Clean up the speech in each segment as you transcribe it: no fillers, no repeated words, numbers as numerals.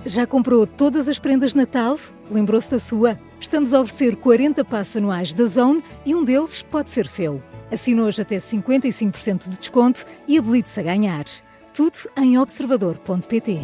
Já comprou todas as prendas de Natal? Lembrou-se da sua? Estamos a oferecer 40 passes anuais da Zone e um deles pode ser seu. Assine hoje até 55% de desconto e habilite-se a ganhar. Tudo em observador.pt.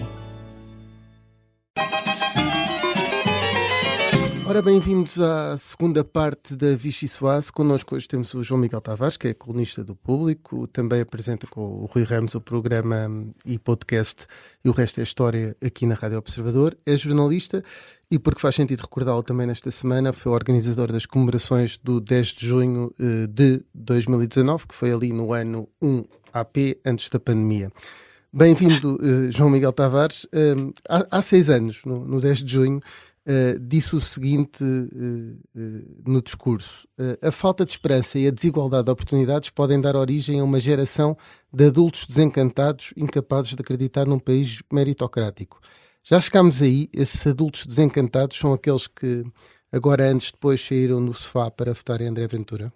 Ora, bem-vindos à segunda parte da Vichy Soase. Connosco hoje temos o João Miguel Tavares, que é colunista do Público, também apresenta com o Rui Ramos o programa e podcast E o Resto é História aqui na Rádio Observador. É jornalista e, porque faz sentido recordá-lo também nesta semana, foi o organizador das comemorações do 10 de junho de 2019, que foi ali no ano 1 AP, antes da pandemia. Bem-vindo, João Miguel Tavares. Há 6 anos, no 10 de junho, disse o seguinte no discurso: a falta de esperança e a desigualdade de oportunidades podem dar origem a uma geração de adultos desencantados, incapazes de acreditar num país meritocrático. Já chegámos aí? Esses adultos desencantados são aqueles que agora, antes, depois, saíram no sofá para votar em André Ventura?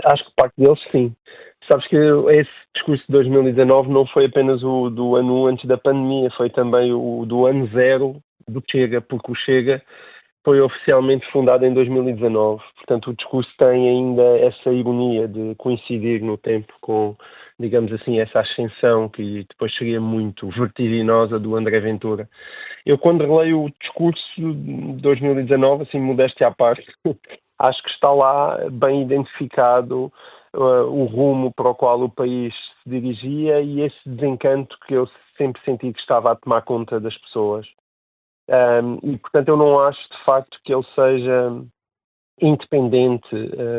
Acho que parte deles, sim. Sabes que esse discurso de 2019 não foi apenas o do ano antes da pandemia, foi também o do ano zero do Chega, porque o Chega foi oficialmente fundado em 2019. Portanto, o discurso tem ainda essa ironia de coincidir no tempo com, digamos assim, essa ascensão que depois seria muito vertiginosa do André Ventura. Eu, quando releio o discurso de 2019, assim, modéstia à parte, acho que está lá bem identificado o rumo para o qual o país se dirigia e esse desencanto que eu sempre senti que estava a tomar conta das pessoas. E, portanto, eu não acho, de facto, que ele seja independente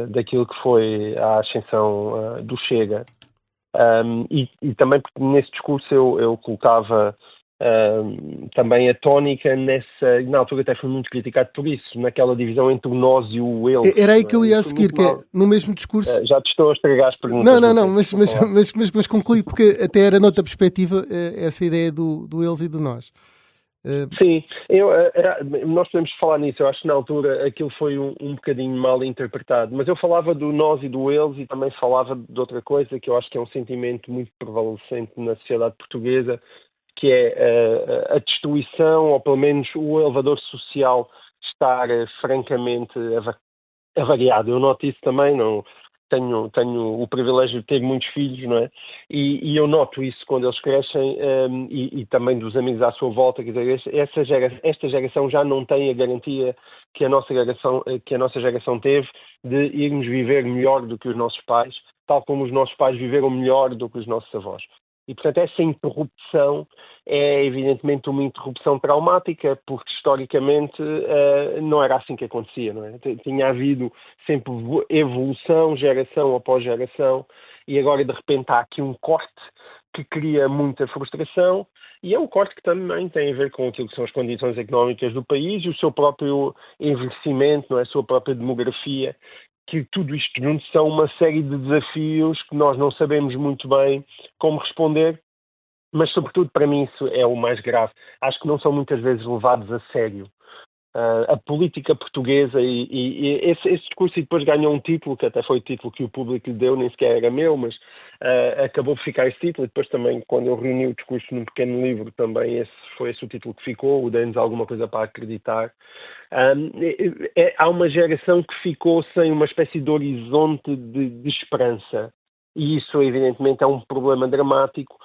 daquilo que foi a ascensão do Chega. E também porque nesse discurso eu colocava também a tónica na altura até foi muito criticado por isso, naquela divisão entre o nós e o eles. Era aí que eu ia a seguir, que é, no mesmo discurso... já te estou a estragar as perguntas. Não, mas conclui, porque até era noutra perspectiva essa ideia do eles e do nós. Sim, nós podemos falar nisso. Eu acho que na altura aquilo foi um bocadinho mal interpretado, mas eu falava do nós e do eles e também falava de outra coisa que eu acho que é um sentimento muito prevalecente na sociedade portuguesa, que é a destruição, ou pelo menos o elevador social estar francamente avariado. Eu noto isso também, não tenho o privilégio de ter muitos filhos, não é? E eu noto isso quando eles crescem e também dos amigos à sua volta, quer dizer, esta geração já não tem a garantia que a nossa geração teve de irmos viver melhor do que os nossos pais, tal como os nossos pais viveram melhor do que os nossos avós. E, portanto, essa interrupção é, evidentemente, uma interrupção traumática, porque, historicamente, não era assim que acontecia, não é? Tinha havido sempre evolução, geração após geração, e agora, de repente, há aqui um corte que cria muita frustração, e é um corte que também tem a ver com aquilo que são as condições económicas do país e o seu próprio envelhecimento, não é? A sua própria demografia, que tudo isto junto são uma série de desafios que nós não sabemos muito bem como responder, mas sobretudo para mim isso é o mais grave. Acho que não são muitas vezes levados a sério. A política portuguesa e esse discurso, e depois ganhou um título, que até foi o título que o Público lhe deu, nem sequer era meu, mas acabou por ficar esse título, e depois também, quando eu reuni o discurso num pequeno livro, também foi esse o título que ficou, o Dê-nos Alguma Coisa para Acreditar. Há uma geração que ficou sem uma espécie de horizonte de esperança, e isso evidentemente é um problema dramático,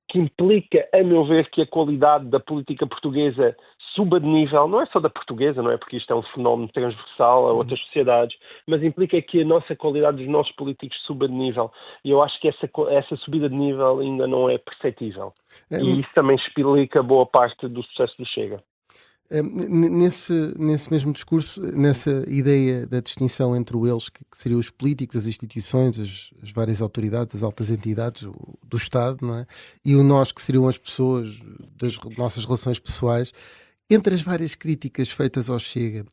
que implica, a meu ver, que a qualidade da política portuguesa suba de nível, não é só da portuguesa, não é, porque isto é um fenómeno transversal a outras sociedades, mas implica que a nossa qualidade dos nossos políticos suba de nível. E eu acho que essa subida de nível ainda não é perceptível. E isso também explica boa parte do sucesso do Chega. Nesse mesmo discurso, nessa ideia da distinção entre o eles, que seriam os políticos, as instituições, as várias autoridades, as altas entidades do Estado, não é? E o nós, que seriam as pessoas, das nossas relações pessoais, entre as várias críticas feitas ao Chega,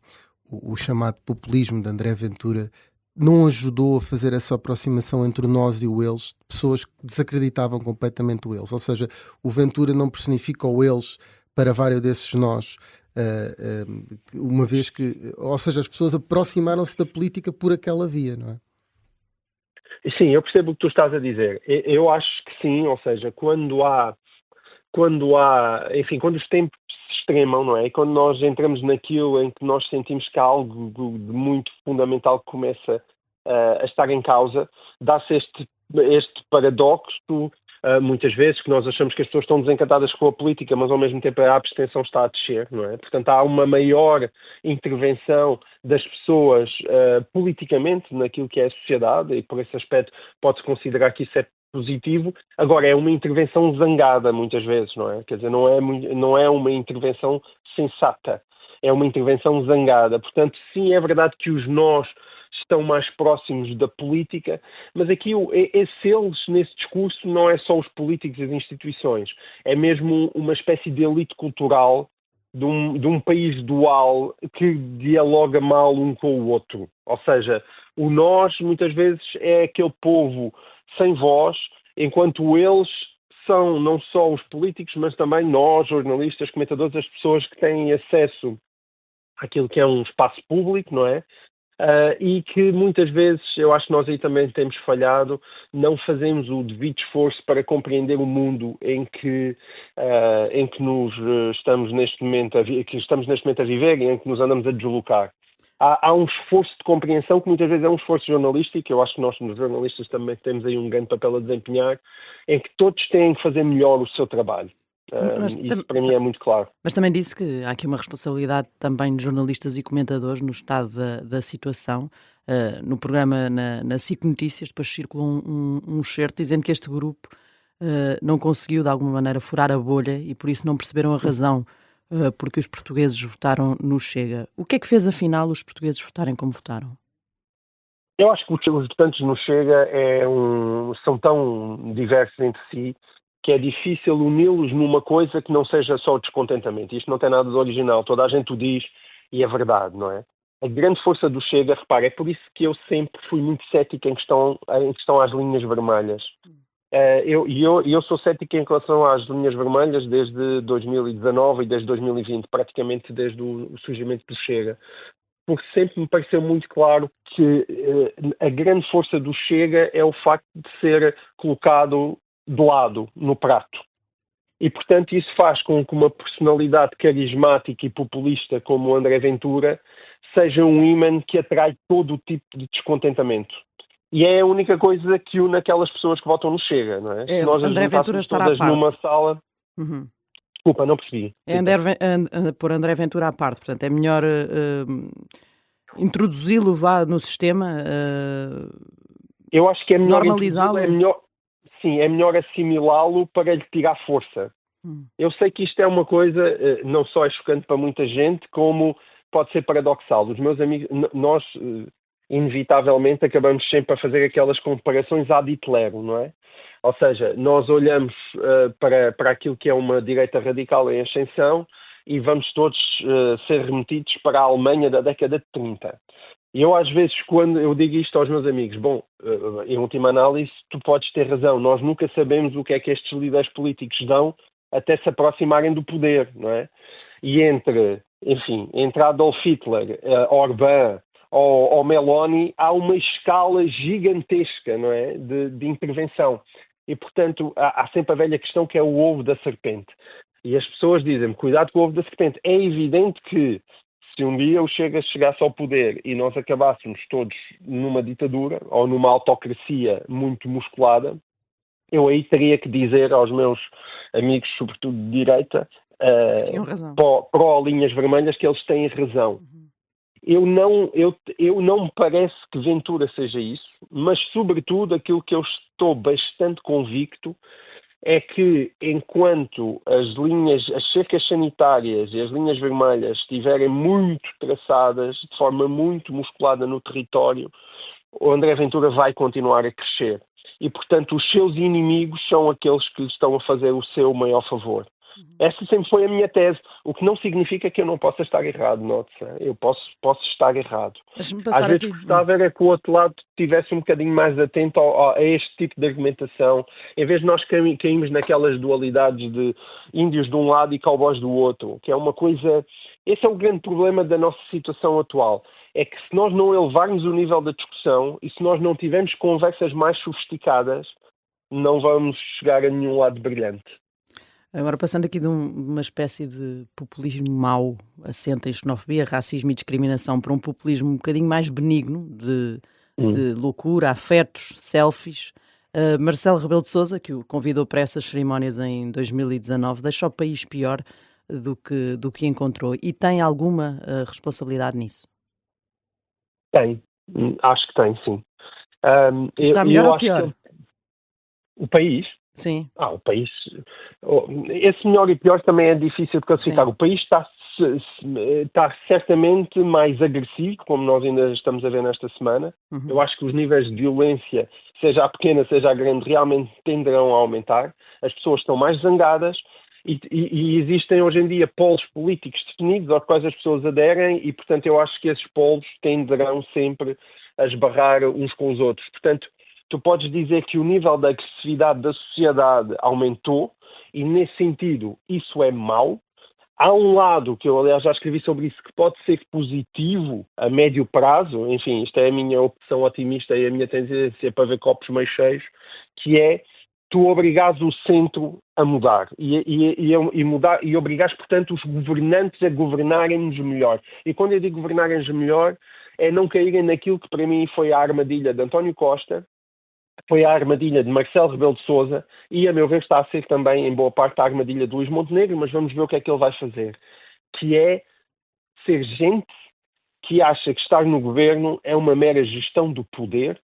o chamado populismo de André Ventura não ajudou a fazer essa aproximação entre o nós e o eles, pessoas que desacreditavam completamente o eles. Ou seja, o Ventura não personifica o eles para vários desses nós, uma vez que, ou seja, as pessoas aproximaram-se da política por aquela via, não é? Sim, eu percebo o que tu estás a dizer. Eu acho que sim, ou seja, quando há quando quando os tempos se extremam, não é? E quando nós entramos naquilo em que nós sentimos que há algo de muito fundamental que começa a estar em causa, dá-se este paradoxo, muitas vezes, que nós achamos que as pessoas estão desencantadas com a política, mas ao mesmo tempo a abstenção está a descer, não é? Portanto, há uma maior intervenção das pessoas politicamente naquilo que é a sociedade, e por esse aspecto pode-se considerar que isso é positivo. Agora, é uma intervenção zangada, muitas vezes, não é? Quer dizer, não é uma intervenção sensata, é uma intervenção zangada. Portanto, sim, é verdade que os nós estão mais próximos da política, mas aqui esse eles, nesse discurso, não é só os políticos e as instituições, é mesmo uma espécie de elite cultural de um país dual que dialoga mal um com o outro. Ou seja, o nós, muitas vezes, é aquele povo sem voz, enquanto eles são não só os políticos, mas também nós, jornalistas, comentadores, as pessoas que têm acesso àquilo que é um espaço público, não é? E que muitas vezes, eu acho que nós aí também temos falhado, não fazemos o devido esforço para compreender o mundo em que nos estamos neste momento a viver e em que nos andamos a deslocar. Há um esforço de compreensão que muitas vezes é um esforço jornalístico, eu acho que nós, nos jornalistas, também temos aí um grande papel a desempenhar, em que todos têm que fazer melhor o seu trabalho. Isso para mim é muito claro. Mas também disse que há aqui uma responsabilidade também de jornalistas e comentadores no estado da situação. No programa na SIC Notícias, depois circulou um certo dizendo que este grupo não conseguiu de alguma maneira furar a bolha e por isso não perceberam a razão porque os portugueses votaram no Chega. O que é que fez afinal os portugueses votarem como votaram? Eu acho que os votantes no Chega são tão diversos entre si que é difícil uni-los numa coisa que não seja só o descontentamento. Isto não tem nada de original, toda a gente o diz e é verdade, não é? A grande força do Chega, repara, é por isso que eu sempre fui muito cético em questão às linhas vermelhas. Eu sou cético em relação às linhas vermelhas desde 2019 e desde 2020, praticamente desde o surgimento do Chega. Porque sempre me pareceu muito claro que a grande força do Chega é o facto de ser colocado de lado, no prato. E, portanto, isso faz com que uma personalidade carismática e populista como o André Ventura seja um ímã que atrai todo o tipo de descontentamento. E é a única coisa que une aquelas pessoas que votam no Chega, não é? Se nós André Ventura estará à parte. Numa sala... Uhum. Desculpa, não percebi. Por André Ventura à parte, portanto, é melhor introduzi-lo no sistema, eu acho que é melhor normalizá-lo. Sim, é melhor assimilá-lo para lhe tirar força. Eu sei que isto é uma coisa, não só é chocante para muita gente, como pode ser paradoxal. Os meus amigos, nós, inevitavelmente, acabamos sempre a fazer aquelas comparações ad Hitler, não é? Ou seja, nós olhamos para aquilo que é uma direita radical em ascensão e vamos todos ser remetidos para a Alemanha da década de 30. E eu, às vezes, quando eu digo isto aos meus amigos, em última análise, tu podes ter razão, nós nunca sabemos o que é que estes líderes políticos dão até se aproximarem do poder, não é? E entre Adolf Hitler, Orbán ou Meloni, há uma escala gigantesca, não é? De intervenção. E, portanto, há sempre a velha questão que é o ovo da serpente. E as pessoas dizem-me, cuidado com o ovo da serpente. É evidente que se um dia o Chega chegasse ao poder e nós acabássemos todos numa ditadura ou numa autocracia muito musculada, eu aí teria que dizer aos meus amigos, sobretudo de direita, pró-linhas vermelhas, que eles têm razão. Eu não me parece que Ventura seja isso, mas sobretudo aquilo que eu estou bastante convicto é que enquanto as cercas sanitárias e as linhas vermelhas estiverem muito traçadas, de forma muito musculada no território, o André Ventura vai continuar a crescer. E, portanto, os seus inimigos são aqueles que lhe estão a fazer o seu maior favor. Essa sempre foi a minha tese, o que não significa que eu não possa estar errado, note-se. Eu posso estar errado. Às vezes gostava era que o outro lado estivesse um bocadinho mais atento a este tipo de argumentação, em vez de nós caímos naquelas dualidades de índios de um lado e cowboys do outro, que é uma coisa... Esse é o grande problema da nossa situação atual. É que se nós não elevarmos o nível da discussão e se nós não tivermos conversas mais sofisticadas, não vamos chegar a nenhum lado brilhante. Agora, passando aqui de uma espécie de populismo mau, assente em xenofobia, racismo e discriminação, para um populismo um bocadinho mais benigno, de loucura, afetos, selfies, Marcelo Rebelo de Sousa, que o convidou para essas cerimónias em 2019, deixa o país pior do que encontrou. E tem alguma responsabilidade nisso? Tem. Acho que tem, sim. Está melhor ou pior? O país? Sim. O país. Esse melhor e pior também é difícil de classificar. Sim. O país está certamente mais agressivo, como nós ainda estamos a ver nesta semana. Uhum. Eu acho que os níveis de violência, seja a pequena, seja a grande, realmente tenderão a aumentar. As pessoas estão mais zangadas e existem hoje em dia polos políticos definidos aos quais as pessoas aderem e, portanto, eu acho que esses polos tenderão sempre a esbarrar uns com os outros. Portanto, tu podes dizer que o nível da agressividade da sociedade aumentou e, nesse sentido, isso é mau. Há um lado, que eu aliás já escrevi sobre isso, que pode ser positivo a médio prazo, enfim, isto é a minha opção otimista e a minha tendência para ver copos meio cheios, que é tu obrigares o centro a mudar e obrigares, portanto, os governantes a governarem-nos melhor. E quando eu digo governarem-nos melhor, é não caírem naquilo que para mim foi a armadilha de António Costa, foi a armadilha de Marcelo Rebelo de Sousa e, a meu ver, está a ser também, em boa parte, a armadilha de Luís Montenegro, mas vamos ver o que é que ele vai fazer. Que é ser gente que acha que estar no governo é uma mera gestão do poder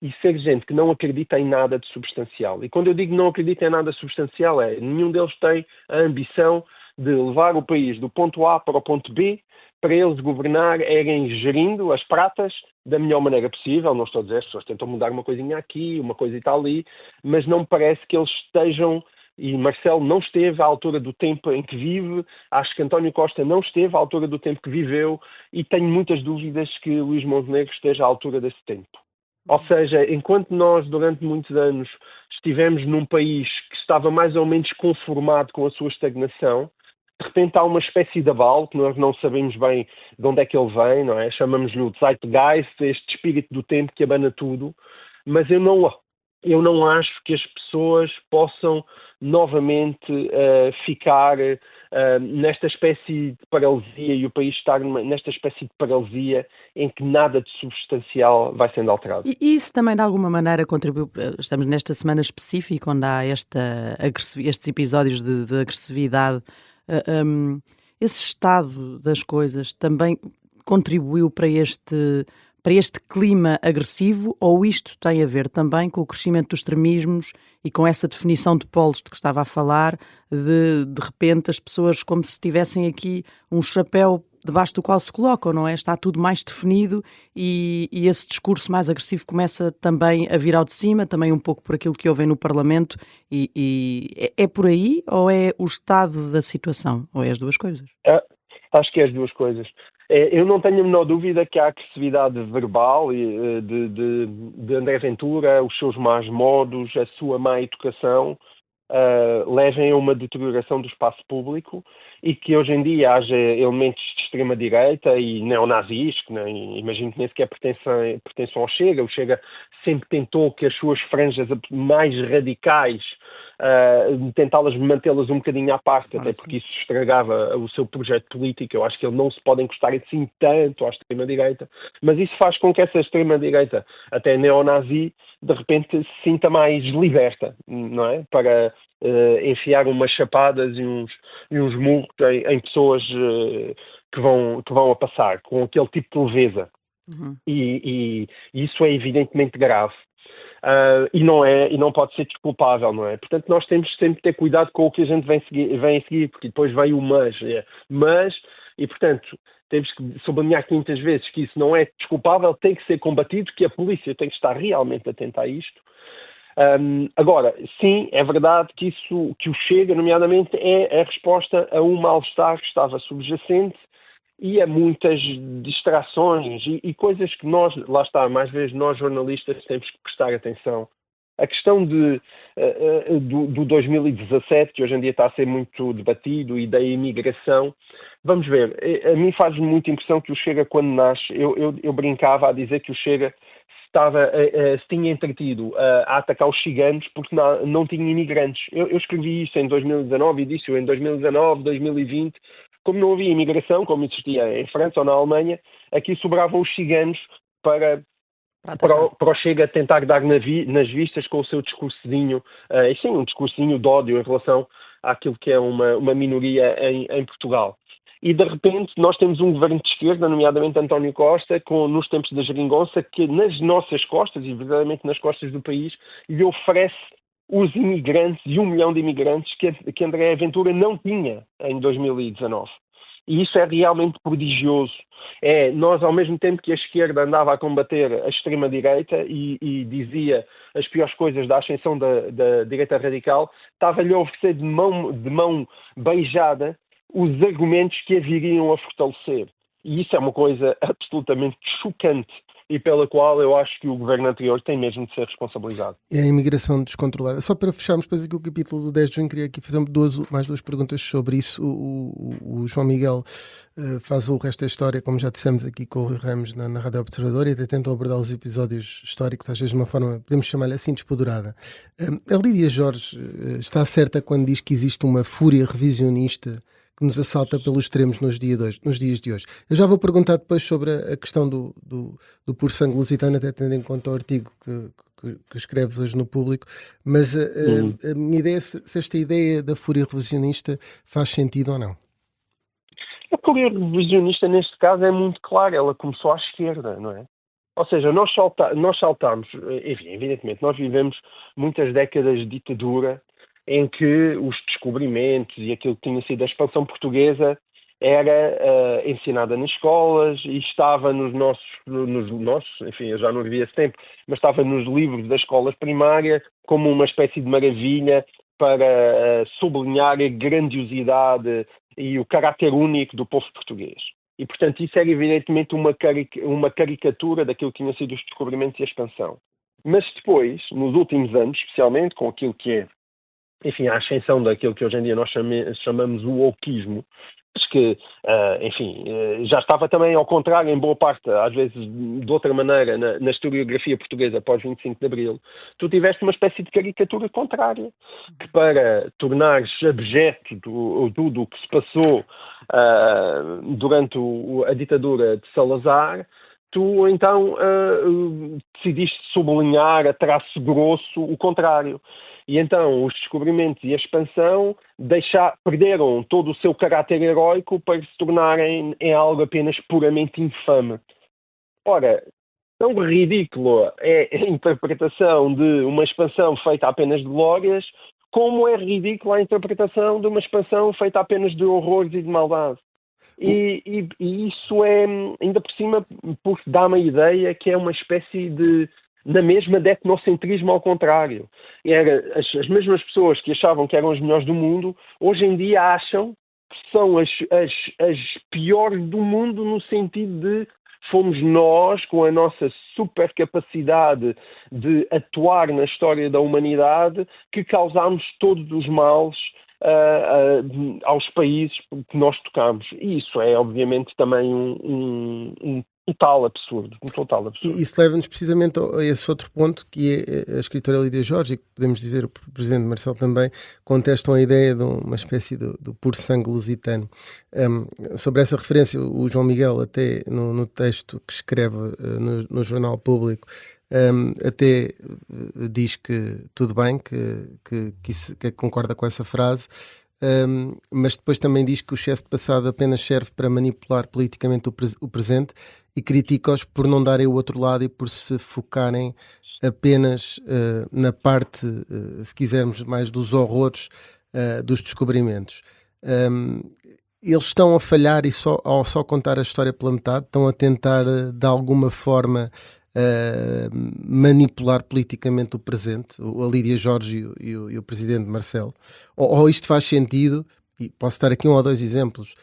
e ser gente que não acredita em nada de substancial. E quando eu digo não acredita em nada substancial nenhum deles tem a ambição de levar o país do ponto A para o ponto B, para eles governarem gerindo as pratas da melhor maneira possível. Não estou a dizer, as pessoas tentam mudar uma coisinha aqui, uma coisita ali, mas não me parece que eles estejam, e Marcelo não esteve à altura do tempo em que vive, acho que António Costa não esteve à altura do tempo que viveu, e tenho muitas dúvidas que Luís Montenegro esteja à altura desse tempo. Ou seja, enquanto nós, durante muitos anos, estivemos num país que estava mais ou menos conformado com a sua estagnação, de repente há uma espécie de abalo, que nós não sabemos bem de onde é que ele vem, não é? Chamamos-lhe o Zeitgeist, este espírito do tempo que abana tudo, mas eu não acho que as pessoas possam novamente ficar nesta espécie de paralisia e o país estar nesta espécie de paralisia em que nada de substancial vai sendo alterado. E isso também de alguma maneira contribuiu, estamos nesta semana específica onde há estes episódios de agressividade. Esse estado das coisas também contribuiu para este clima agressivo, ou isto tem a ver também com o crescimento dos extremismos e com essa definição de polos de que estava a falar, de repente as pessoas como se tivessem aqui um chapéu debaixo do qual se colocam, não é? Está tudo mais definido e esse discurso mais agressivo começa também a vir ao de cima, também um pouco por aquilo que ouvem no Parlamento e é por aí ou é o estado da situação? Ou é as duas coisas? Acho que é as duas coisas. Eu não tenho a menor dúvida que a agressividade verbal de André Ventura, os seus más modos, a sua má educação, levem a uma deterioração do espaço público e que hoje em dia haja elementos de extrema-direita e neonazis, que imagino que nem sequer pertençam ao Chega. O Chega sempre tentou que as suas franjas mais radicais tentá-las mantê-las um bocadinho à parte, até porque isso estragava o seu projeto político. Eu acho que ele não se pode encostar assim tanto à extrema-direita, mas isso faz com que essa extrema-direita, até neonazi, de repente se sinta mais liberta, não é? Para enfiar umas chapadas e uns murros em pessoas que vão a passar, com aquele tipo de leveza. Uhum. E isso é evidentemente grave. E não pode ser desculpável, não é? Portanto, nós temos sempre de ter cuidado com o que a gente vem a seguir, porque depois vem o mas, e portanto, temos que sublinhar 500 vezes que isso não é desculpável, tem que ser combatido, que a polícia tem que estar realmente atenta a isto. Agora, sim, é verdade que o Chega, nomeadamente, é a resposta a um mal-estar que estava subjacente e a muitas distrações e coisas que nós, lá está, mais vezes nós jornalistas temos que prestar atenção. A questão do 2017, que hoje em dia está a ser muito debatido, e da imigração, vamos ver, a mim faz muita impressão que o Chega, quando nasce, eu brincava a dizer que o Chega se tinha entretido a atacar os ciganos porque não tinha imigrantes. Eu escrevi isso em 2019 e disse-o em 2019, 2020. Como não havia imigração, como existia em França ou na Alemanha, aqui sobravam os ciganos para o Chega tentar dar nas vistas com o seu discursozinho, um discursozinho de ódio em relação àquilo que é uma minoria em Portugal. E, de repente, nós temos um governo de esquerda, nomeadamente António Costa, nos tempos da geringonça, que nas nossas costas, e verdadeiramente nas costas do país, lhe oferece os imigrantes e 1 milhão de imigrantes que André Ventura não tinha em 2019. E isso é realmente prodigioso. Nós, ao mesmo tempo que a esquerda andava a combater a extrema-direita e dizia as piores coisas da ascensão da direita radical, estava-lhe a oferecer de mão beijada os argumentos que a viriam a fortalecer. E isso é uma coisa absolutamente chocante e pela qual eu acho que o governo anterior tem mesmo de ser responsabilizado. É a imigração descontrolada. Só para fecharmos depois aqui o capítulo do 10 de junho, queria aqui fazer mais duas perguntas sobre isso. O João Miguel faz o resto da história, como já dissemos aqui com o Rui Ramos na Rádio Observador, e até tentam abordar os episódios históricos, às vezes de uma forma, podemos chamar-lhe assim, despodurada. A Lídia Jorge está certa quando diz que existe uma fúria revisionista que nos assalta pelos extremos nos dias de hoje. Eu já vou perguntar depois sobre a questão do puro sangue lusitano, até tendo em conta o artigo que escreves hoje no Público, mas a minha ideia é se esta ideia da fúria revisionista faz sentido ou não. A fúria revisionista, neste caso, é muito clara. Ela começou à esquerda, não é? Ou seja, nós saltámos, enfim, evidentemente, nós vivemos muitas décadas de ditadura em que os descobrimentos e aquilo que tinha sido a expansão portuguesa era ensinada nas escolas e estava nos nossos, enfim, eu já não vivia esse tempo, mas estava nos livros das escolas primárias como uma espécie de maravilha para sublinhar a grandiosidade e o caráter único do povo português. E, portanto, isso era evidentemente uma caricatura daquilo que tinham sido os descobrimentos e a expansão. Mas depois, nos últimos anos, especialmente com aquilo que é, enfim, a ascensão daquilo que hoje em dia nós chamamos o wokeismo, mas que, enfim, já estava também ao contrário em boa parte, às vezes de outra maneira, na historiografia portuguesa após 25 de Abril, tu tiveste uma espécie de caricatura contrária, que para tornares abjeto tudo o que se passou durante a ditadura de Salazar, tu então decidiste sublinhar a traço grosso o contrário. E então os descobrimentos e a expansão perderam todo o seu caráter heroico para se tornarem em algo apenas puramente infame. Ora, tão ridículo é a interpretação de uma expansão feita apenas de glórias, como é ridícula a interpretação de uma expansão feita apenas de horrores e de maldade. E isso é, ainda por cima, porque dá-me a ideia que é uma espécie na mesma de etnocentrismo ao contrário. As mesmas pessoas que achavam que eram as melhores do mundo, hoje em dia acham que são as piores do mundo, no sentido de fomos nós, com a nossa super capacidade de atuar na história da humanidade, que causámos todos os males aos países que nós tocamos. E isso é, obviamente, também um total absurdo. E isso leva-nos precisamente a esse outro ponto, que é a escritora Lídia Jorge, e que podemos dizer o presidente Marcelo também, contestam a ideia de uma espécie de puro sangue lusitano. Sobre essa referência, o João Miguel, até no texto que escreve no Jornal Público, até diz que tudo bem, que concorda com essa frase, mas depois também diz que o excesso de passado apenas serve para manipular politicamente o presente e critica-os por não darem o outro lado e por se focarem apenas na parte, se quisermos, mais dos horrores dos descobrimentos. Eles estão a falhar e ao só contar a história pela metade, estão a tentar de alguma forma manipular politicamente o presente, a Lídia Jorge e o presidente Marcelo, ou isto faz sentido, e posso dar aqui 1 ou 2 exemplos,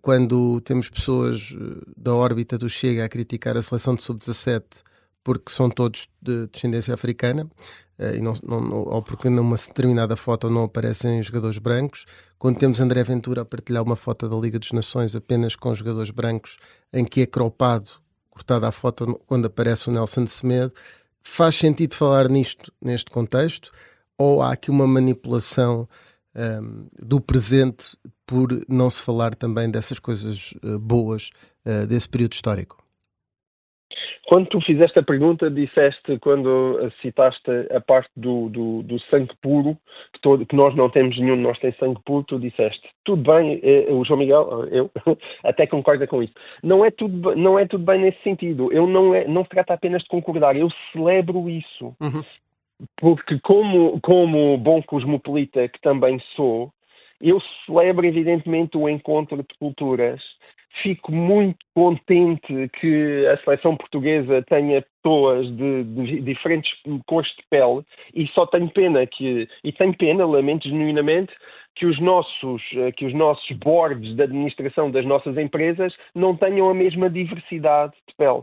quando temos pessoas da órbita do Chega a criticar a seleção de sub-17 porque são todos de descendência africana, ou porque numa determinada foto não aparecem jogadores brancos, quando temos André Ventura a partilhar uma foto da Liga dos Nações apenas com jogadores brancos, em que é cropado cortada a foto quando aparece o Nelson Semedo. Faz sentido falar nisto, neste contexto, ou há aqui uma manipulação do presente por não se falar também dessas coisas boas desse período histórico? Quando tu fizeste a pergunta, disseste, quando citaste a parte do sangue puro, que nós não temos nenhum de nós tem sangue puro, tu disseste, tudo bem, o João Miguel, eu até concordo com isso. Não é tudo bem nesse sentido. Não se trata apenas de concordar, eu celebro isso. Uhum. Porque como bom cosmopolita que também sou, eu celebro evidentemente o encontro de culturas. Fico muito contente que a seleção portuguesa tenha pessoas de diferentes cores de pele e só tenho pena lamento genuinamente, que os nossos boards de administração das nossas empresas não tenham a mesma diversidade de pele.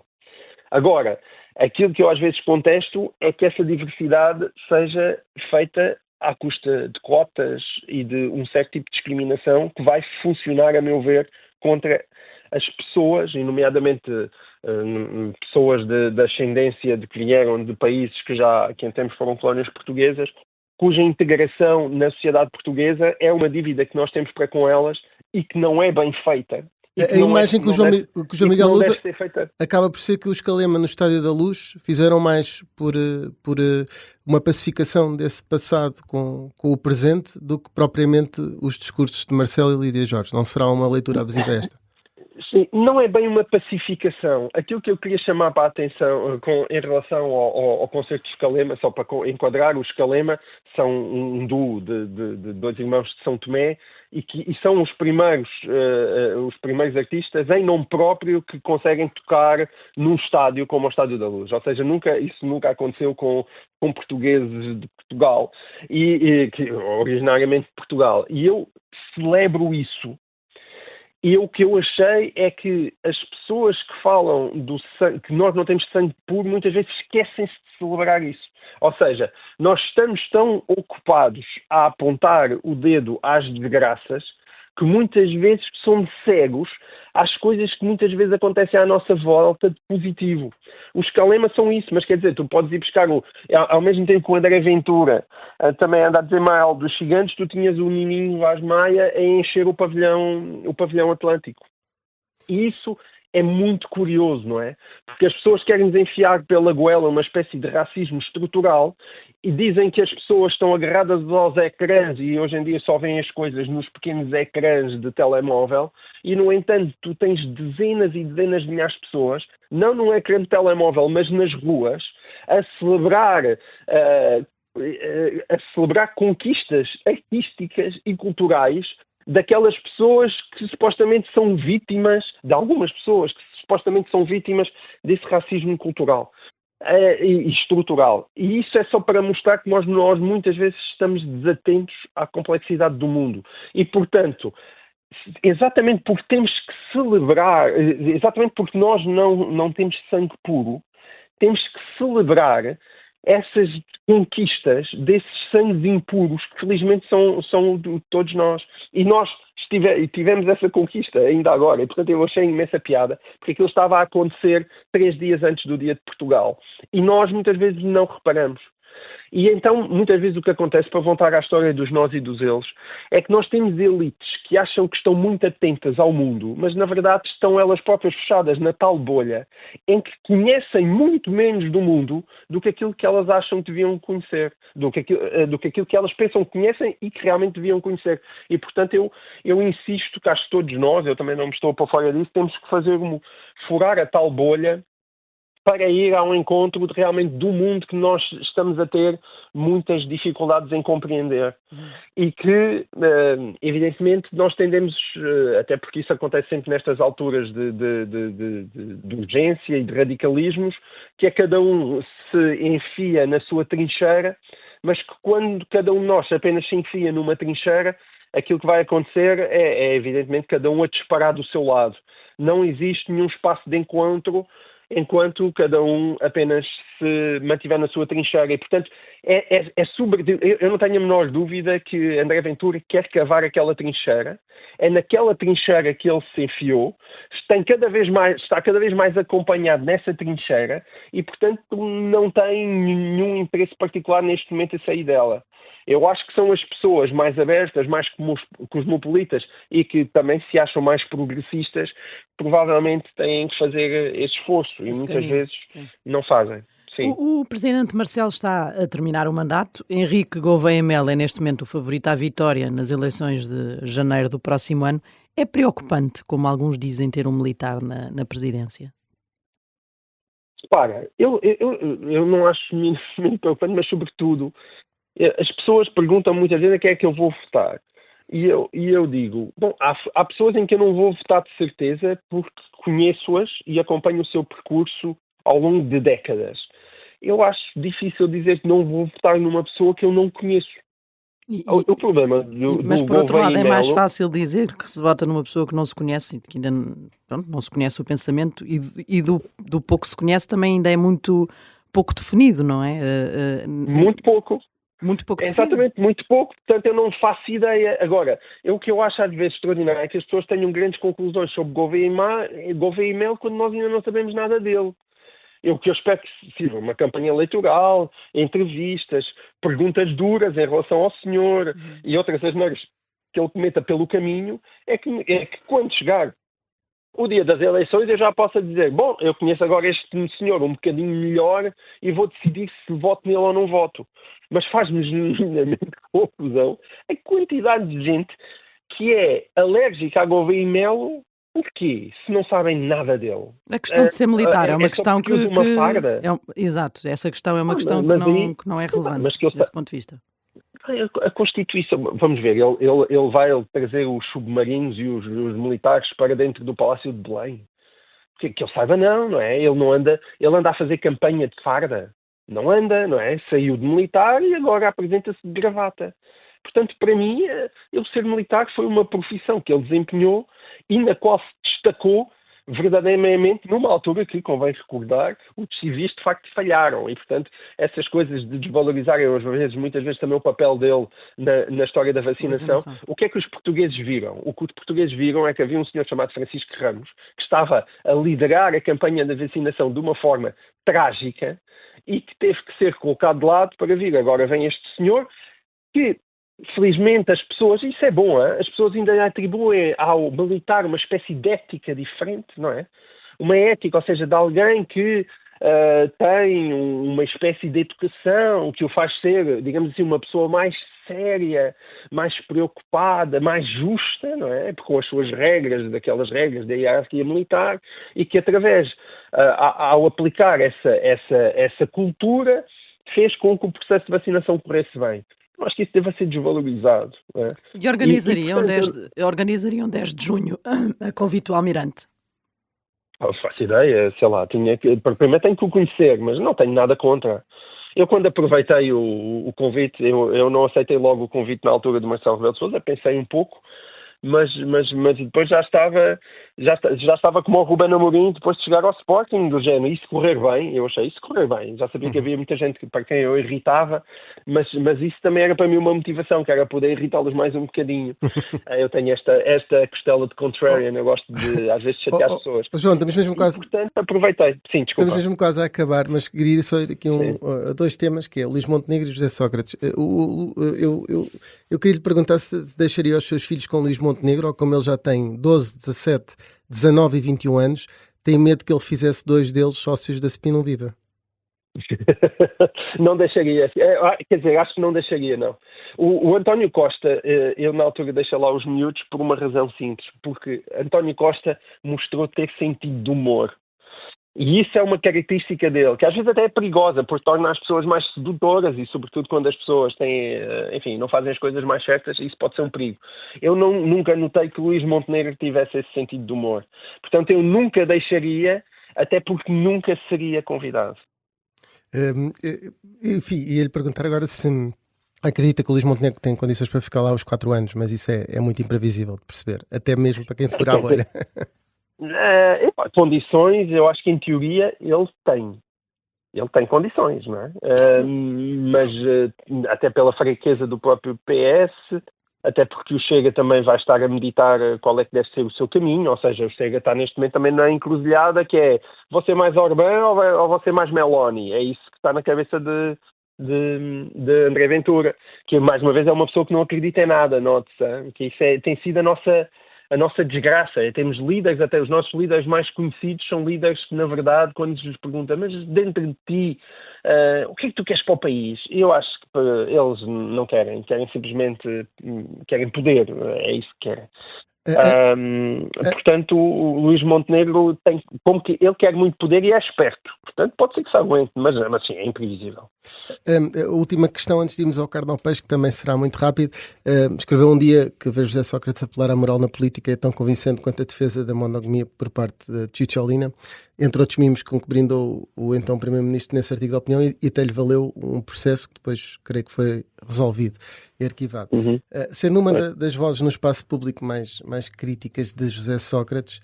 Agora, aquilo que eu às vezes contesto é que essa diversidade seja feita à custa de cotas e de um certo tipo de discriminação que vai funcionar, a meu ver, contra as pessoas, e nomeadamente pessoas de ascendência que vieram de países que em tempos foram colónias portuguesas, cuja integração na sociedade portuguesa é uma dívida que nós temos para com elas e que não é bem feita. A imagem que o João Miguel usa acaba por ser que os Calema no Estádio da Luz fizeram mais por uma pacificação desse passado com o presente do que propriamente os discursos de Marcelo e Lídia Jorge. Não será uma leitura abusiva esta? Sim, não é bem uma pacificação. Aquilo que eu queria chamar para a atenção em relação ao concerto de Calema, só para enquadrar, os Calema são um duo de dois irmãos de São Tomé e são os primeiros artistas em nome próprio que conseguem tocar num estádio como o Estádio da Luz. Ou seja, isso nunca aconteceu com portugueses de Portugal, que originariamente de Portugal. E eu celebro isso. E o que eu achei é que as pessoas que falam do sangue, que nós não temos sangue puro, muitas vezes esquecem-se de celebrar isso. Ou seja, nós estamos tão ocupados a apontar o dedo às desgraças que muitas vezes somos cegos às coisas que muitas vezes acontecem à nossa volta de positivo. Os Calema são isso, mas quer dizer, tu podes ir buscar ao mesmo tempo que o André Ventura também anda a dizer mal dos gigantes, tu tinhas o Nininho Vaz Maia a encher o pavilhão Atlântico. E isso é muito curioso, não é? Porque as pessoas querem nos enfiar pela goela uma espécie de racismo estrutural e dizem que as pessoas estão agarradas aos ecrãs e hoje em dia só veem as coisas nos pequenos ecrãs de telemóvel e, no entanto, tu tens dezenas e dezenas de milhares de pessoas, não num ecrã de telemóvel, mas nas ruas, a celebrar conquistas artísticas e culturais daquelas pessoas que supostamente são vítimas, de algumas pessoas que supostamente são vítimas desse racismo cultural e estrutural. E isso é só para mostrar que nós muitas vezes estamos desatentos à complexidade do mundo. E, portanto, exatamente porque temos que celebrar, exatamente porque nós não temos sangue puro, temos que celebrar essas conquistas desses sangues impuros que felizmente são de todos nós. E nós tivemos essa conquista ainda agora. E, portanto, eu achei imensa piada, porque aquilo estava a acontecer 3 dias antes do Dia de Portugal. E nós muitas vezes não reparamos. E então, muitas vezes o que acontece, para voltar à história dos nós e dos eles, é que nós temos elites que acham que estão muito atentas ao mundo, mas na verdade estão elas próprias fechadas na tal bolha, em que conhecem muito menos do mundo do que aquilo que elas acham que deviam conhecer, do que aquilo que elas pensam que conhecem e que realmente deviam conhecer. E, portanto, eu insisto que acho que todos nós, eu também não me estou a pôr fora disso, temos que furar a tal bolha para ir ao encontro realmente do mundo que nós estamos a ter muitas dificuldades em compreender. E que, evidentemente, nós tendemos, até porque isso acontece sempre nestas alturas de urgência e de radicalismos, que é cada um se enfia na sua trincheira, mas que quando cada um de nós apenas se enfia numa trincheira, aquilo que vai acontecer é evidentemente cada um a disparar do seu lado. Não existe nenhum espaço de encontro enquanto cada um apenas se mantiver na sua trincheira. E, portanto, eu não tenho a menor dúvida que André Ventura quer cavar aquela trincheira. É naquela trincheira que ele se enfiou, está cada vez mais acompanhado nessa trincheira e, portanto, não tem nenhum interesse particular neste momento em sair dela. Eu acho que são as pessoas mais abertas, mais cosmopolitas e que também se acham mais progressistas, provavelmente têm que fazer esse esforço e muitas vezes não fazem. Sim. O presidente Marcelo está a terminar o mandato. Henrique Gouveia Melo é neste momento o favorito à vitória nas eleições de janeiro do próximo ano. É preocupante, como alguns dizem, ter um militar na presidência? Repara, eu não acho minimamente preocupante, mas sobretudo as pessoas perguntam muitas vezes a quem é que eu vou votar. E eu digo, bom, há pessoas em que eu não vou votar de certeza porque conheço-as e acompanho o seu percurso ao longo de décadas. Eu acho difícil dizer que não vou votar numa pessoa que eu não conheço. O problema mas por outro lado é mais fácil dizer que se vota numa pessoa que não se conhece, que ainda não se conhece o pensamento e do pouco que se conhece também ainda é muito pouco definido, não é? Muito pouco. Muito pouco definido. Exatamente, muito pouco, portanto eu não faço ideia. Agora, o que eu acho às vezes extraordinário é que as pessoas tenham grandes conclusões sobre Gouveia Melo quando nós ainda não sabemos nada dele. O que eu espero que sirva uma campanha eleitoral, entrevistas, perguntas duras em relação ao senhor e outras asneiras que ele cometa pelo caminho, é que quando chegar o dia das eleições eu já possa dizer, bom, eu conheço agora este senhor um bocadinho melhor e vou decidir se voto nele ou não voto. Mas faz-me genuinamente confusão a quantidade de gente que é alérgica a Gouveia Melo. Porquê? Se não sabem nada dele. A questão de ser militar é uma questão que... Exato, essa questão é uma questão que não é relevante desse ponto de vista. A Constituição, vamos ver, ele vai trazer os submarinos e os militares para dentro do Palácio de Belém. Que eu saiba não é? Ele anda a fazer campanha de farda. Não anda, não é? Saiu de militar e agora apresenta-se de gravata. Portanto, para mim, ele ser militar foi uma profissão que ele desempenhou e na qual se destacou verdadeiramente numa altura que, convém recordar, os civis de facto falharam. E, portanto, essas coisas de desvalorizarem muitas vezes também o papel dele na história da vacinação. O que é que os portugueses viram? O que os portugueses viram é que havia um senhor chamado Francisco Ramos que estava a liderar a campanha da vacinação de uma forma trágica e que teve que ser colocado de lado para vir. Agora vem este senhor que, felizmente, as pessoas, isso é bom, hein? As pessoas ainda atribuem ao militar uma espécie de ética diferente, não é? Uma ética, ou seja, de alguém que tem uma espécie de educação que o faz ser, digamos assim, uma pessoa mais séria, mais preocupada, mais justa, não é? Com as suas regras, daquelas regras da hierarquia militar, e que através, ao aplicar essa cultura, fez com que o processo de vacinação corresse bem. Eu acho que isso deve ser desvalorizado. Não é? E organizariam 10 de junho a convite do Almirante? Não faço ideia, sei lá, primeiro tenho que o conhecer, mas não tenho nada contra. Eu, quando aproveitei o convite, eu não aceitei logo o convite na altura do Marcelo Rebelo de Sousa, pensei um pouco, mas depois já estava como o Ruben Amorim depois de chegar ao Sporting, do género, isso correr bem, eu achei isso correr bem, já sabia que havia muita gente para quem eu irritava, mas isso também era para mim uma motivação, que era poder irritá-los mais um bocadinho. Eu tenho esta costela de contrarian, eu gosto de às vezes chatear as pessoas. João, estamos mesmo quase... Portanto, aproveitei. Sim, desculpa. Estamos mesmo quase a acabar, mas queria só ir aqui dois temas, que é Luís Montenegro e José Sócrates. Eu queria lhe perguntar se deixaria os seus filhos com Luís Montenegro, ou como ele já tem 12, 17, 19 e 21 anos, tem medo que ele fizesse dois deles sócios da Spin não Viva? Não deixaria. Quer dizer, acho que não deixaria, não. O António Costa, eu na altura deixei lá os miúdos por uma razão simples, porque António Costa mostrou ter sentido de humor. E isso é uma característica dele, que às vezes até é perigosa, porque torna as pessoas mais sedutoras e, sobretudo, quando as pessoas têm, enfim, não fazem as coisas mais certas, isso pode ser um perigo. Eu nunca notei que Luís Montenegro tivesse esse sentido de humor. Portanto, eu nunca deixaria, até porque nunca seria convidado. Enfim, ia-lhe perguntar agora se acredita que o Luís Montenegro tem condições para ficar lá aos 4 anos, mas isso é muito imprevisível de perceber, até mesmo para quem fura a bolha. Condições, eu acho que em teoria ele tem. ele tem condições, não é? Mas até pela fraqueza do próprio PS, até porque o Chega também vai estar a meditar qual é que deve ser o seu caminho, ou seja, o Chega está neste momento também na encruzilhada que é, vou ser mais Orbán ou vou ser mais Meloni? É isso que está na cabeça de André Ventura, que mais uma vez é uma pessoa que não acredita em nada, note-se, que isso tem sido a nossa desgraça. Temos líderes, até os nossos líderes mais conhecidos são líderes que, na verdade, quando nos perguntam, mas dentro de ti, o que é que tu queres para o país? Eu acho que eles não querem simplesmente querem poder, é isso que querem. Portanto, o Luís Montenegro tem, como que ele quer muito poder e é esperto, portanto pode ser que se aguente, mas assim, é imprevisível. A última questão antes de irmos ao Carne ao Peixe, que também será muito rápido. Escreveu um dia que ver José Sócrates apelar à moral na política é tão convincente quanto a defesa da monogamia por parte de Cicciolina, entre outros mimos com que brindou o então Primeiro-Ministro nesse artigo de opinião, e até lhe valeu um processo que depois creio que foi resolvido e arquivado. Sendo uma das vozes no espaço público mais críticas de José Sócrates,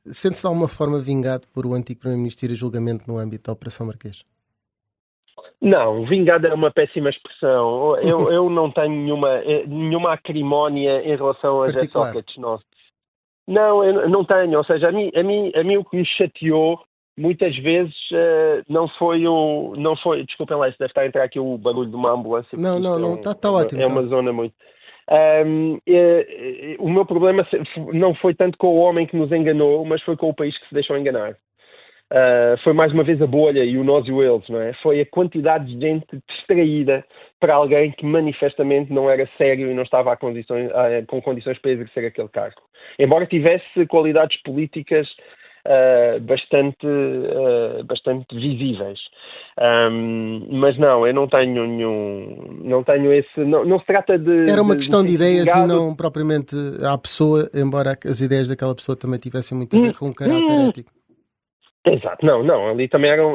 sente-se de alguma forma vingado por o antigo Primeiro-Ministro ir a julgamento no âmbito da Operação Marquês? Não, vingado é uma péssima expressão. Eu não tenho nenhuma acrimónia em relação a José Sócrates. Não, eu não tenho. Ou seja, a mim o que me chateou muitas vezes não foi. Desculpem lá, isso deve estar a entrar aqui o barulho de uma ambulância. Não, está ótimo. É uma zona muito. O meu problema não foi tanto com o homem que nos enganou, mas foi com o país que se deixou enganar. Foi mais uma vez a bolha e o nós e o eles, não é? Foi a quantidade de gente distraída para alguém que manifestamente não era sério e não estava com condições para exercer aquele cargo. Embora tivesse qualidades políticas bastante visíveis. Mas não, eu não tenho esse... Não se trata de... Era uma questão de ideias e não propriamente à pessoa, embora as ideias daquela pessoa também tivessem muito a ver com o caráter ético. Exato, não, ali também era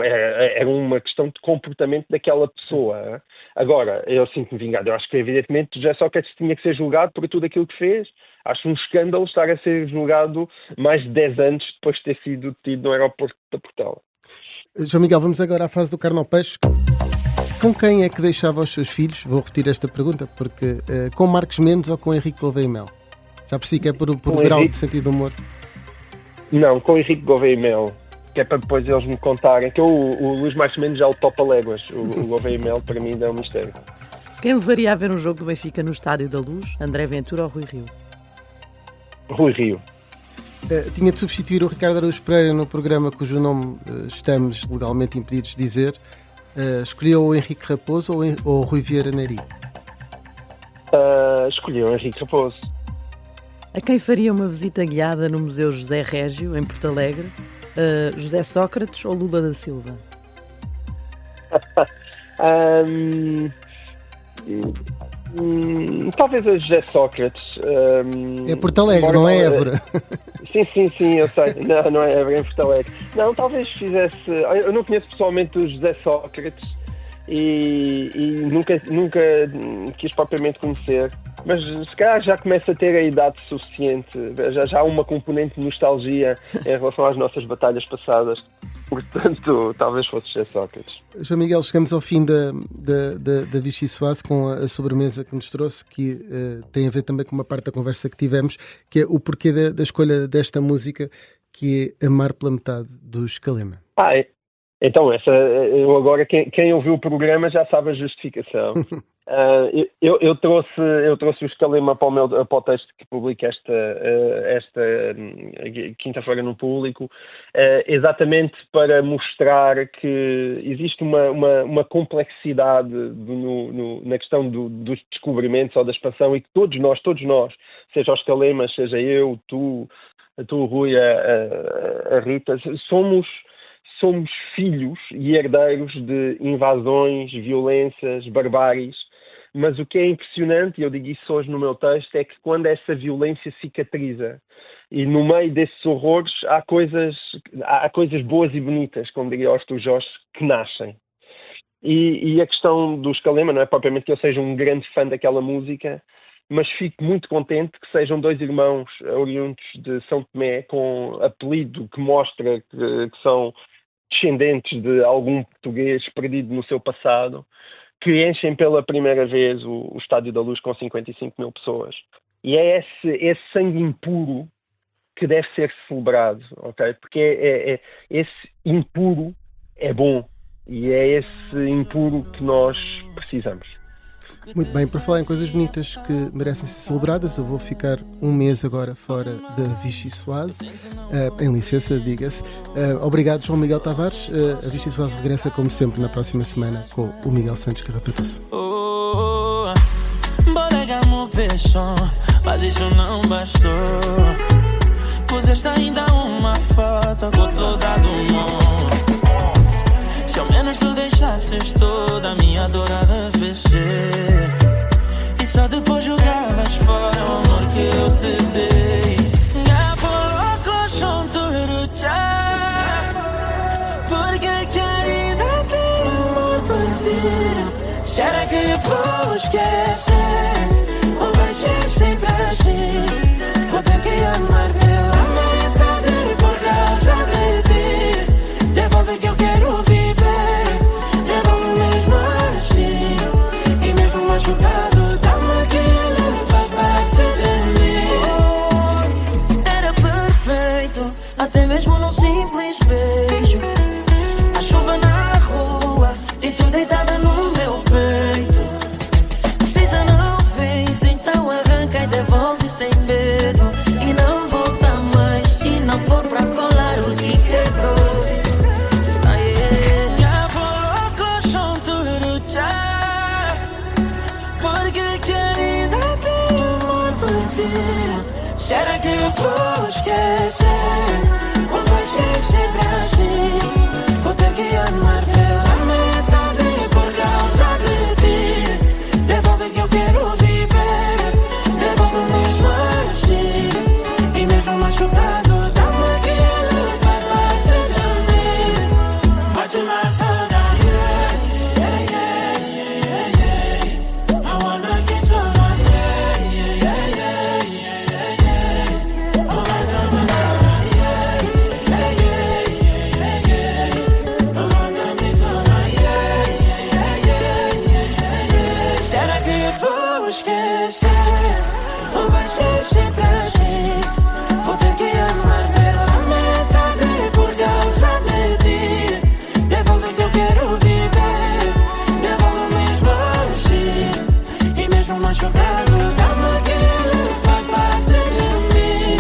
uma questão de comportamento daquela pessoa. Agora, eu sinto-me vingado. Eu acho que, evidentemente, José Sócrates tinha que ser julgado por tudo aquilo que fez. Acho um escândalo estar a ser julgado mais de 10 anos depois de ter sido detido no aeroporto de Portela. João Miguel, vamos agora à fase do Carne ao Peixe. Com quem é que deixava os seus filhos? Vou repetir esta pergunta, porque com Marcos Mendes ou com Henrique Gouveia e Mel? Já percebi que é por grau de sentido de humor. Não, com Henrique Gouveia e Mel. Que é para depois eles me contarem, que o Luís mais ou menos já o topa léguas. O Gouveia e Mel para mim ainda é um mistério. Quem levaria a ver um jogo do Benfica no Estádio da Luz? André Ventura ou Rui Rio? Rui Rio. Tinha de substituir o Ricardo Araújo Pereira no programa cujo nome estamos legalmente impedidos de dizer. Escolheu o Henrique Raposo ou o Rui Vieira Neri? Escolhi o Henrique Raposo. A quem faria uma visita guiada no Museu José Régio, em Porto Alegre? José Sócrates ou Lula da Silva? Talvez a José Sócrates. É Porto Alegre, não é Évora? Sim, eu sei. Não é Évora, é Porto Alegre. Não, talvez fizesse... Eu não conheço pessoalmente o José Sócrates e nunca quis propriamente conhecer. Mas se calhar já começa a ter a idade suficiente, já há uma componente de nostalgia em relação às nossas batalhas passadas. Portanto, talvez fosse José Sócrates. João Miguel, chegamos ao fim da Vichy Soase com a sobremesa que nos trouxe, que tem a ver também com uma parte da conversa que tivemos, que é o porquê da escolha desta música, que é Amar pela Metade, dos Calema. Então, eu agora, quem ouviu o programa já sabe a justificação. Eu trouxe os Calema para o texto que publico esta quinta-feira no Público, exatamente para mostrar que existe uma complexidade na questão dos descobrimentos ou da expansão, e que todos nós, seja os Calemas, seja eu, tu, Rui, a Rita, somos filhos e herdeiros de invasões, violências, barbáries, mas o que é impressionante, e eu digo isso hoje no meu texto, é que quando essa violência cicatriza e no meio desses horrores há coisas boas e bonitas, como diria Arthur Jorge, que nascem. E a questão dos Calema não é propriamente que eu seja um grande fã daquela música, mas fico muito contente que sejam dois irmãos oriundos de São Tomé, com apelido que mostra que são descendentes de algum português perdido no seu passado, que enchem pela primeira vez o Estádio da Luz com 55 mil pessoas. E é esse sangue impuro que deve ser celebrado, ok? Porque esse impuro é bom e é esse impuro que nós precisamos. Muito bem, por falar em coisas bonitas que merecem ser celebradas, eu vou ficar um mês agora fora da Vichy Soase, em licença, diga-se. Obrigado, João Miguel Tavares. A Vichy Soase regressa, como sempre, na próxima semana com o Miguel Santos Carrapatoso. Mas isso não bastou. Puseste ainda uma foto com todo mundo. Se ao menos tu deixasses toda a minha dor a arrefecer, e só depois jogavas fora o amor que eu te dei. Porque querida tem amor por ti. Será que eu vou esquecer? Ou vai ser sempre assim? Vou ter que amar pela metade por causa de ti. Devolve que eu quero viver, devolve mesmo assim. E mesmo machucado, dá-me aquilo, faz parte de mim. Era perfeito, até mesmo num simples beijo. A chuva na rua e tu deitada no meu peito. Se já não fez, então arranca e devolve sem medo. E não volta mais, se não for pra colar o que quebrou. Porque querida tem amor por ti. Será que eu vou esquecer? Ou vai ser sempre assim? Vou ter que amar pela metade por causa de ti. Devolve que eu quero viver, devolve mesmo assim. E mesmo machucado, dá-me aquilo, faz parte de mim. Bate na saudade. I wanna get so much. Oh my God. Será que eu vou esquecer? Ou vai ser sempre assim? Vou ter que amar pela metade por causa de ti. Devolve que eu quero viver, devolve mesmo assim. E mesmo machucado, dá-me aquilo, faz parte de mim.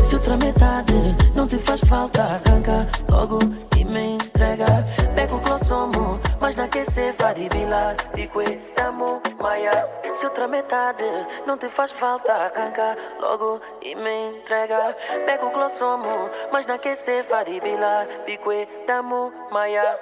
Se outra metade não te faz falta, arranca logo e me entrega. Pega o glossomo, mas na que se faribila, pique, damo, maia. Se outra metade não te faz falta, arranca logo e me entrega. Pega o glossomo, mas na que se faribila, pique, damo, maia.